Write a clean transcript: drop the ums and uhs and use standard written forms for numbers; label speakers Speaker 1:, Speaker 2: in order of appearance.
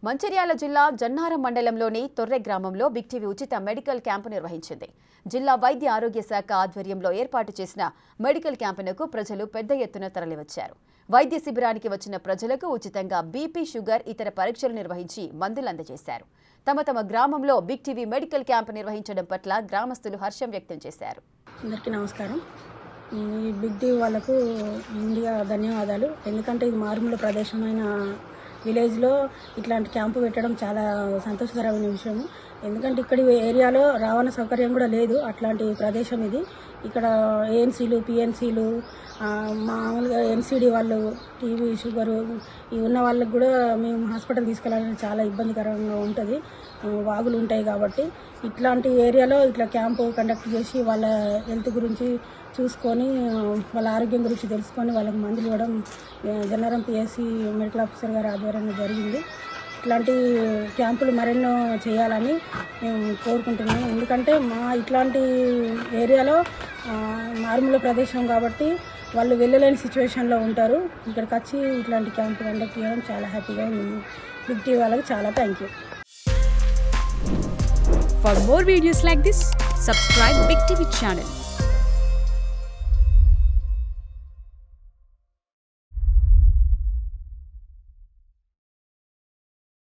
Speaker 1: మంచిర్యాల జిల్లా జన్నారం మండలంలోని తొర్రె గ్రామంలో బిగ్ టీవీ ఉచిత మెడికల్ క్యాంపు నిర్వహించింది. జిల్లా వైద్య ఆరోగ్య శాఖ ఆధ్వర్యంలో ఏర్పాటు చేసిన మెడికల్ క్యాంపునకు ప్రజలు పెద్ద ఎత్తున తరలివచ్చారు. వైద్య శిబిరానికి వచ్చిన ప్రజలకు ఉచితంగా బీపీ, షుగర్, ఇతర పరీక్షలు నిర్వహించి మందులు అందజేశారు. తమ గ్రామంలో బిగ్ టీవీ మెడికల్ క్యాంపు నిర్వహించడం పట్ల గ్రామస్తులు హర్షం వ్యక్తం చేశారు.
Speaker 2: అందరికీ నమస్కారం. ఈ బిగ్ టీవీ వాళ్ళకు ముందుగా ధన్యవాదాలు. ఎందుకంటే ఇది మారుమూల ప్రదేశమైన విలేజ్లో ఇట్లాంటి క్యాంపు పెట్టడం చాలా సంతోషకరమైన విషయం. ఎందుకంటే ఇక్కడ ఏరియాలో రవాణా సౌకర్యం కూడా లేదు. అట్లాంటి ప్రదేశం ఇది. ఇక్కడ ఏఎన్సీలు, పిఎన్సీలు, మామూలుగా ఎన్సీడీ వాళ్ళు, టీవీ, షుగరు ఇవి ఉన్న వాళ్ళకి కూడా మేము హాస్పిటల్ తీసుకెళ్ళాలని చాలా ఇబ్బందికరంగా ఉంటుంది. వాగులు ఉంటాయి కాబట్టి ఇట్లాంటి ఏరియాలో ఇట్లా క్యాంపు కండక్ట్ చేసి వాళ్ళ హెల్త్ గురించి చూసుకొని వాళ్ళ ఆరోగ్యం గురించి తెలుసుకొని వాళ్ళకి మందులు ఇవ్వడం జన్నారం పిఎస్సి మెడికల్ ఆఫీసర్ గారి ఆధ్వర్యంలో జరిగింది. ఇట్లాంటి క్యాంపులు మరెన్నో చేయాలని మేము కోరుకుంటున్నాము. ఎందుకంటే ఇట్లాంటి ఏరియాలో మారుమూల ప్రదేశం కాబట్టి వాళ్ళు వెళ్ళలేని సిచ్యువేషన్లో ఉంటారు. ఇక్కడికి వచ్చి ఇట్లాంటి క్యాంపు కండక్ట్ చేయడం చాలా హ్యాపీగా ఉంది. బిగ్ టీవీ వాళ్ళకి చాలా thank you.
Speaker 3: For more videos like this, subscribe Big TV channel.